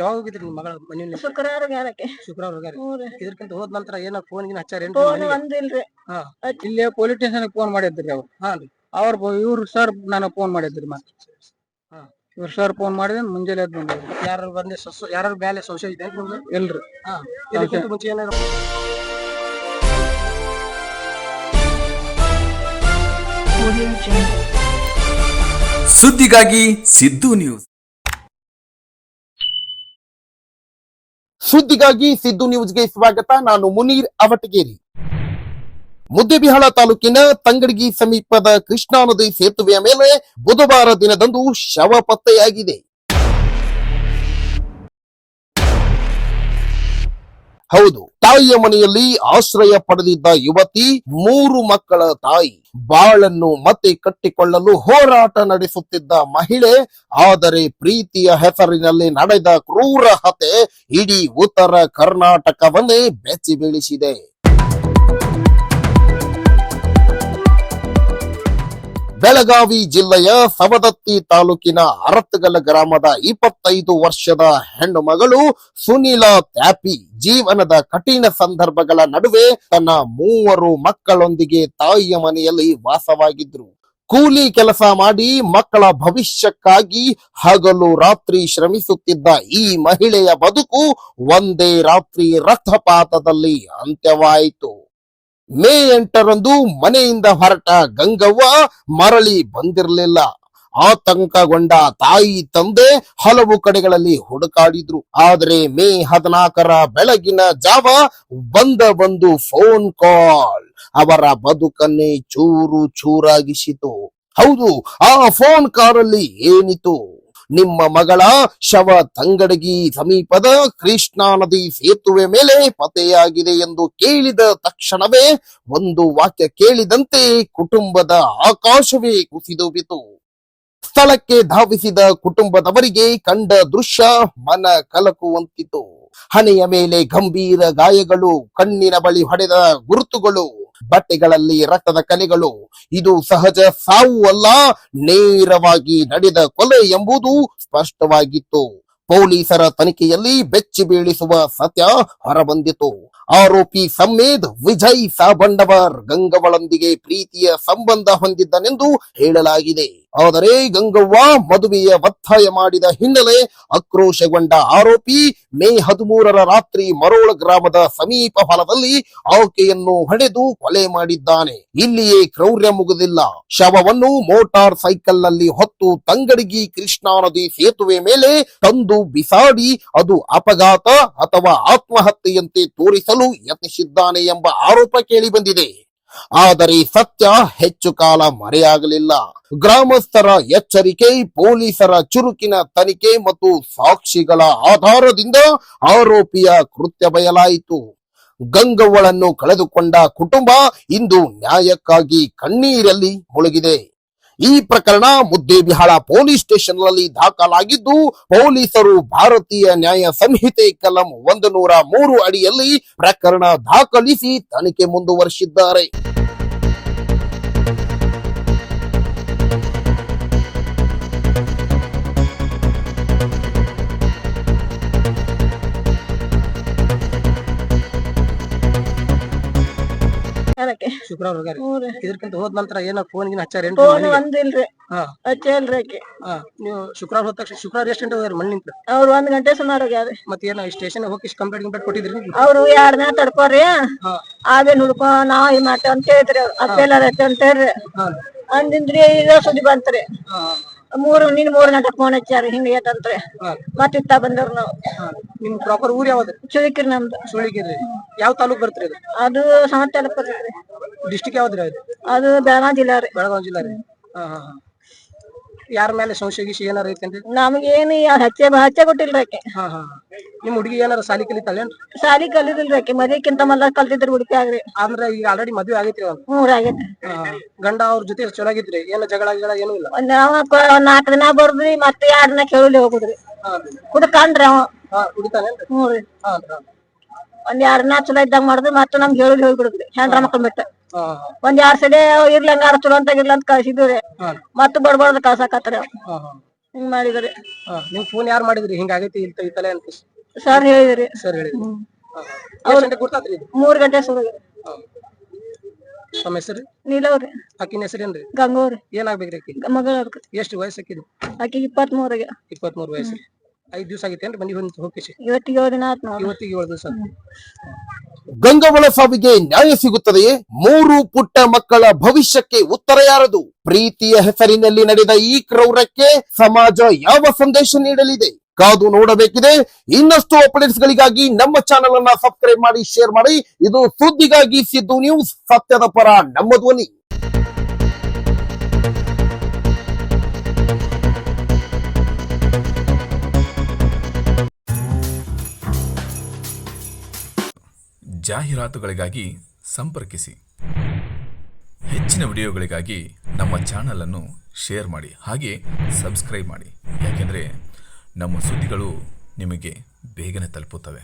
ಯಾವಾಗ ಹೋಗಿದ್ರಿ ನಿಮ್ ಮಗಳ ಮನೆಯಲ್ಲಿ? ಶುಕ್ರವಾರ ಗ್ಯಾರಕ್ಕೆ ಶುಕ್ರವಾರ ಹೋಗ್ಯಾರಿ. ಇದಕ್ಕಿಂತ ಹೋದ ನಂತರ ಏನ ಫೋನ್ ಗಿನ ಹಚ್ಚಾರೇನ್ರಿ ಫೋನ್ ಮನೆಗೆ? ಒಂದಿಲ್ರಿ. ಹಾ ಇಲ್ಲಿ ಪೊಲೀಸ್ ಸ್ಟೇಷನ್ ಫೋನ್ ಮಾಡಿದ್ರಿ ಅವ್ರು. ಹಾ ರೀ. ಇವ್ರು ಸರ್ ನಾನು ಫೋನ್ ಮಾಡಿದ್ರಿ ಮತ್ತೆ. ಹಾ ಇವ್ರು ಸರ್ ಫೋನ್ ಮಾಡಿದ್ರೆ ಮುಂಜಾನೆ ಎದ್ದು ಬಂದಿದ್ರು. ಯಾರು ಬಂದೆ ಯಾರ ಮೇಲೆ ಸಂಶಯ ಇದೆ ನಿಮ್ಗೆ? ಇಲ್ರಿ. ಹಾ ಇದಕ್ಕಿಂತ ಮುಂಚೆ ಏನಾರ ಸುದ್ದಿಗಾಗಿ ಸಿದ್ದು ನ್ಯೂಸ್. ಸುದ್ದಿಗಾಗಿ ಸಿದ್ದು ನ್ಯೂಸ್ಗೆ ಸ್ವಾಗತ. ನಾನು ಮುನೀರ್ ಅವಟಗೇರಿ. ಮುದ್ದೇಬಿಹಾಳ ತಾಲೂಕಿನ ತಂಗಡಗಿ ಸಮೀಪದ ಕೃಷ್ಣಾ ನದಿ ಸೇತುವೆಯ ಮೇಲೆ ಬುಧವಾರ ದಿನದಂದು ಶವ ಪತ್ತೆಯಾಗಿದೆ. ಹೌದು, ತಾಯಿಯ ಮನೆಯಲ್ಲಿ ಆಶ್ರಯ ಪಡೆದಿದ್ದ ಯುವತಿ, 3 ಮಕ್ಕಳ ತಾಯಿ, ಬಾಳನ್ನು ಮತ್ತೆ ಕಟ್ಟಿಕೊಳ್ಳಲು ಹೋರಾಟ ನಡೆಸುತ್ತಿದ್ದ ಮಹಿಳೆ. ಆದರೆ ಪ್ರೀತಿಯ ಹೆಸರಿನಲ್ಲಿ ನಡೆದ ಕ್ರೂರ ಹತ್ಯೆ ಇಡೀ ಉತ್ತರ ಕರ್ನಾಟಕವನ್ನೇ ಬೆಚ್ಚಿ ಬೀಳಿಸಿದೆ. ಬೆಳಗಾವಿ ಜಿಲ್ಲೆಯ ಸವದತ್ತಿ ತಾಲೂಕಿನ ಅರತ್ತಗಲ ಗ್ರಾಮದ 25 ವರ್ಷದ ಹೆಣ್ಣು ಮಗಳು ಸುನೀಲಾ ತ್ಯಾಪಿ ಜೀವನದ ಕಠಿಣ ಸಂದರ್ಭಗಳ ನಡುವೆ ತನ್ನ 3 ಮಕ್ಕಳೊಂದಿಗೆ ತಾಯಿಯ ಮನೆಯಲ್ಲಿ ವಾಸವಾಗಿದ್ರು. ಕೂಲಿ ಕೆಲಸ ಮಾಡಿ ಮಕ್ಕಳ ಭವಿಷ್ಯಕ್ಕಾಗಿ ಹಗಲು ರಾತ್ರಿ ಶ್ರಮಿಸುತ್ತಿದ್ದ ಈ ಮಹಿಳೆಯ ಬದುಕು ಒಂದೇ ರಾತ್ರಿ ರಕ್ತಪಾತದಲ್ಲಿ ಅಂತ್ಯವಾಯಿತು. ಮೇ 8ರಂದು ಮನೆಯಿಂದ ಹೊರಟ ಗಂಗವ್ವ ಮರಳಿ ಬಂದಿರಲಿಲ್ಲ. ಆತಂಕಗೊಂಡ ತಾಯಿ ತಂದೆ ಹಲವು ಕಡೆಗಳಲ್ಲಿ ಹುಡುಕಾಡಿದ್ರು. ಆದರೆ ಮೇ 14ರ ಬೆಳಗಿನ ಜಾವ ಒಂದು ಫೋನ್ ಕಾಲ್ ಅವರ ಬದುಕನ್ನೇ ಚೂರು ಚೂರಾಗಿಸಿತು. ಹೌದು, ಆ ಫೋನ್ ಕಾಲಲ್ಲಿ ಏನಿತು? ನಿಮ್ಮ ಮಗಳ ಶವ ತಂಗಡಗಿ ಸಮೀಪದ ಕೃಷ್ಣಾ ನದಿ ಸೇತುವೆ ಮೇಲೆ ಪತ್ತೆಯಾಗಿದೆ ಎಂದು ಕೇಳಿದ ತಕ್ಷಣವೇ ಒಂದು ವಾಕ್ಯ ಕೇಳಿದಂತೆ ಕುಟುಂಬದ ಆಕಾಶವೇ ಕುಸಿದು ಬಿತ್ತು. ಸ್ಥಳಕ್ಕೆ ಧಾವಿಸಿದ ಕುಟುಂಬದವರಿಗೆ ಕಂಡ ದೃಶ್ಯ ಮನ ಕಲಕುವಂತಿತ್ತು. ಹಣೆಯ ಮೇಲೆ ಗಂಭೀರ ಗಾಯಗಳು, ಕಣ್ಣಿನ ಬಳಿ ಹೊಡೆದ ಗುರುತುಗಳು, ಬಟ್ಟೆಗಳಲ್ಲಿ ರಕ್ತದ ಕಲೆಗಳು. ಇದು ಸಹಜ ಸಾವು ಅಲ್ಲ, ನೇರವಾಗಿ ನಡೆದ ಕೊಲೆ ಎಂಬುದು ಸ್ಪಷ್ಟವಾಗಿತ್ತು. ಪೊಲೀಸರ ತನಿಖೆಯಲ್ಲಿ ಬೆಚ್ಚಿ ಬೀಳಿಸುವ ಸತ್ಯ ಹೊರಬಂದಿತು. ಆರೋಪಿ ಸಮ್ಮೇದ್ ವಿಜಯ್ ಸಾಬಂಡವರ್ ಗಂಗವ್ವಳೊಂದಿಗೆ ಪ್ರೀತಿಯ ಸಂಬಂಧ ಹೊಂದಿದ್ದನೆಂದು ಹೇಳಲಾಗಿದೆ. ಆದರೆ ಗಂಗವ್ವ ಮದುವೆಯ ಒತ್ತಾಯ ಮಾಡಿದ ಹಿನ್ನೆಲೆ ಆಕ್ರೋಶಗೊಂಡ ಆರೋಪಿ ಮೇ 13ರ ರಾತ್ರಿ ಮರೋಳ ಗ್ರಾಮದ ಸಮೀಪ ಹೊಲದಲ್ಲಿ ಆಕೆಯನ್ನು ಹೊಡೆದು ಕೊಲೆ ಮಾಡಿದ್ದಾನೆ. ಇಲ್ಲಿಯೇ ಕ್ರೌರ್ಯ ಮುಗಿದಿಲ್ಲ. ಶವವನ್ನು ಮೋಟಾರ್ ಸೈಕಲ್ ನಲ್ಲಿ ಹೊತ್ತು ತಂಗಡಗಿ ಕೃಷ್ಣಾ ನದಿ ಸೇತುವೆ ಮೇಲೆ ತಂದು ಬಿಸಾಡಿ ಅದು ಅಪಘಾತ ಅಥವಾ ಆತ್ಮಹತ್ಯೆಯಂತೆ ತೋರಿಸಲು ಯತ್ನಿಸಿದ್ದಾನೆ ಎಂಬ ಆರೋಪ ಕೇಳಿ ಬಂದಿದೆ. ಆದರೆ ಸತ್ಯ ಹೆಚ್ಚು ಕಾಲ ಮರೆಯಾಗಲಿಲ್ಲ. ಗ್ರಾಮಸ್ಥರ ಎಚ್ಚರಿಕೆ, ಪೊಲೀಸರ ಚುರುಕಿನ ತನಿಖೆ ಮತ್ತು ಸಾಕ್ಷಿಗಳ ಆಧಾರದಿಂದ ಆರೋಪಿಯ ಕೃತ್ಯ ಬಯಲಾಯಿತು. ಗಂಗವ್ವಳನ್ನು ಕಳೆದುಕೊಂಡ ಕುಟುಂಬ ಇಂದು ನ್ಯಾಯಕ್ಕಾಗಿ ಕಣ್ಣೀರಲ್ಲಿ ಮುಳುಗಿದೆ. ಈ ಪ್ರಕರಣ ಮುದ್ದೇಬಿಹಾಳ ಪೊಲೀಸ್ ಸ್ಟೇಷನ್ ನಲ್ಲಿ ದಾಖಲಾಗಿದ್ದು, ಪೊಲೀಸರು ಭಾರತೀಯ ನ್ಯಾಯ ಸಂಹಿತೆ ಕಲಂ 103 ಅಡಿಯಲ್ಲಿ ಪ್ರಕರಣ ದಾಖಲಿಸಿ ತನಿಖೆ ಮುಂದುವರಿಸಿದ್ದಾರೆ. ಶುಕ್ರವಾರ ಹೋಗ್ಯಾರಿ. ಇದಕ್ಕಿಂತ ಹೋದ ನಂತರ ಏನ ಫೋನ್ ಗಿನ ಹಚ್ಚಾರೇನ್ರಿ ಫೋನ್ ಮನೆಗೆ? ಒಂದಿಲ್ರಿ. ಹಾ ಹಚ್ಚಲ್ರಿ. ನೀವು ಶುಕ್ರವಾರ ಹೋದ ತಕ್ಷಣ ಶುಕ್ರವಾರ ಎಷ್ಟು ಗಂಟೆ ಹೋಗ್ಯಾರ ಮನೆ ನಿಂತ? ಅವ್ರು 1 ಗಂಟೆ ಸುಮಾರು ಹೋಗ್ಯಾರ. ಮತ್ತೆ ಏನ ಸ್ಟೇಷನ್ ಹೋಗಿ ಕಂಪ್ಲೇಂಟ್ ಕೊಟ್ಟಿದ್ರಿ ನೀವು? ಅವ್ರು 2 ದಿನ ತಡ್ಕೋರಿ, ಆಮೇಲೆ ಹುಡ್ಕೊ ನಾವ್ ಈ ಮಾಟ ಅಂತ ಹೇಳಿದ್ರಿ. ಅಪ್ಪೆಲ್ಲ ಅಂತ ಹೇಳ್ರಿ ಅಂದಿಂದ್ರಿ. ಈಗ ಸುದ್ದಿ ಬಂತ್ರಿ. 3 ಗಂಟೆ ಫೋನ್ ಹಚ್ಚಾರಿ. ಹಿಂಗ ಏಟಂತ್ರಿ ಮತ್ತ ಇತ್ತ ಬಂದವ್ರು ನಾವು. ನಿಮ್ ಪ್ರಾಪರ್ ಊರ್ ಯಾವ್ದು? ಚುಳಿಕಿರಿ ನಮ್ದು. ಸುಳಿಗಿರಿ. ಯಾವ ತಾಲೂಕ್ ಬರ್ತೀರಿ ಅದು? ಅದು ಸಮತ್ ತಾಲೂಕ್ ಬರ್ತೈತ್ರಿ. ಡಿಸ್ಟಿಕ್ ಯಾವ್ದ್ರಿ ಅದು? ಅದು ಬೆಳಗಾವಿ ಜಿಲ್ಲಾ ರೀ. ಬೆಳಗಾವಿ ಜಿಲ್ಲಾ ರೀ. ಯಾರ ಮೇಲೆ ಸಂಶಯ ಗೀಶಿ ಏನಾರ ಐತೇನ್ರಿ? ನಮಗೇನು ಹಚ್ಚೆ ಕೊಟ್ಟಿಲ್ರಿ ಆಕೆ. ನಿಮ್ ಹುಡುಗಿ ಏನಾರ ಸಾಲಿ ಕಲಿತಾಳೇನ್ರಿ? ಸಾಲಿ ಕಲಿದಿಲ್ರಿ ಆಕೆ. ಮದ್ವಿಕ್ಕಿಂತ ಮೊದ್ಲ ಕಲ್ತಿದ್ರಿ ಉಡುಪಿ ಆಗ್ರಿ. ಅಂದ್ರೆ ಈಗ ಆಲ್ರೆಡಿ ಮದ್ವೆ ಆಗೈತ್ರಿ ಅವ್ರು? ಆಗೈತಿ. ಗಂಡ ಅವ್ರ ಜೊತೆ ಚಲೋ ಆಗಿದ್ರಿ? ಏನ ಜಗಳ ಏನೂ ಇಲ್ಲ? 4 ದಿನ ಬರ್ದ್ರಿ, ಮತ್ತೆ 2 ದಿನ ಕೇಳಲಿ ಹೋಗುದ್ರಿ. ಕುಡ್ಕಂಡ್ರಿ ಅವ. ಕುಡಿತಾನೇನ್ರಿ? ಹ್ಞೂ ರೀ. 1 2 ದಿನ ಚಲೋ ಇದ್ದಂಗ ಮಾಡಿದ್ರಿ, ಮತ್ತೆ ನಮ್ಗೆ ಹೇಳಿ ಹೋಗ್ಬಿಡುದ್ರಿ ಹೆಂಡ್ರ ಮಕ್ಕಳ ಬಿಟ್ಟ. 1 2 ಸಲ ಇರ್ಲಂಗಾರ ಚಲೋ ಅಂತ ಇರ್ಲ ಅಂತ ಕಳ್ಸಿದ್ರಿ. ಮತ್ತ ಬಡ್ಬಾರ್ದ ಕಳ್ಸಾಕತ್ರಿ. ಹಿಂಗ್ ಮಾಡಿದ್ರಿ. ನಿಮ್ ಫೋನ್ ಯಾರು ಮಾಡಿದ್ರಿ ಹಿಂಗಾಗೈತಿ ಈ ತಲೆ ಅಂತ ಸರ್ ಹೇಳಿದ್ರಿ. ಸರ್ ಹೇಳಿದ್ರಿ. ಎಷ್ಟು ಗಂಟೆ ಗೊತ್ತಾತ್ರಿ ಇದು? 3 ಗಂಟೆ ಸುರಗ. ತಮ್ಮ ಹೆಸರು? ನೀಲವ್ರಿ. ಆಕಿನ ಹೆಸರೇನ್ರಿ? ಗಂಗೋರಿ. ಏನಾಗ್ಬೇಕ್ರಿ ಆಕಿ? ಮಗಳ ಅದಕ್ಕೆ. ಎಷ್ಟು ವಯಸ್ಸು ಆಕಿದು? ಆಕಿಗೆ 23 23 ವಯಸ್ಸು. 5 ದಿವಸ ಆಗೈತೇನ್ರಿ ಮನಿ ಹೋಗಿಸಿ? ಇವತ್ತಿಗೆ 7 ದಿನ ಆತ್ ನೋಡ್ರಿ. ಇವತ್ತಿಗೆ 7 ದಿವಸ. ಗಂಗವ್ವಳ ಸಾವಿಗೆ ನ್ಯಾಯ ಸಿಗುತ್ತದೆಯೇ? 3 ಪುಟ್ಟ ಮಕ್ಕಳ ಭವಿಷ್ಯಕ್ಕೆ ಉತ್ತರ ಯಾರದು? ಪ್ರೀತಿಯ ಹೆಸರಿನಲ್ಲಿ ನಡೆದ ಈ ಕ್ರೌರ್ಯಕ್ಕೆ ಸಮಾಜ ಯಾವ ಸಂದೇಶ ನೀಡಲಿದೆ? ಕಾದು ನೋಡಬೇಕಿದೆ. ಇನ್ನಷ್ಟು ಅಪ್ಡೇಟ್ಸ್ ಗಳಿಗಾಗಿ ನಮ್ಮ ಚಾನೆಲ್ ಅನ್ನ ಸಬ್ಸ್ಕ್ರೈಬ್ ಮಾಡಿ, ಶೇರ್ ಮಾಡಿ. ಇದು ಸುದ್ದಿಗಾಗಿ ಸಿದ್ದು ನ್ಯೂಸ್, ಸತ್ಯದ ಪರ ನಮ್ಮ ಧ್ವನಿ. ಜಾಹೀರಾತುಗಳಿಗಾಗಿ ಸಂಪರ್ಕಿಸಿ. ಹೆಚ್ಚಿನ ವಿಡಿಯೋಗಳಿಗಾಗಿ ನಮ್ಮ ಚಾನಲನ್ನು ಶೇರ್ ಮಾಡಿ, ಹಾಗೆ ಸಬ್ಸ್ಕ್ರೈಬ್ ಮಾಡಿ. ಯಾಕೆಂದರೆ ನಮ್ಮ ಸುದ್ದಿಗಳು ನಿಮಗೆ ಬೇಗನೆ ತಲುಪುತ್ತವೆ.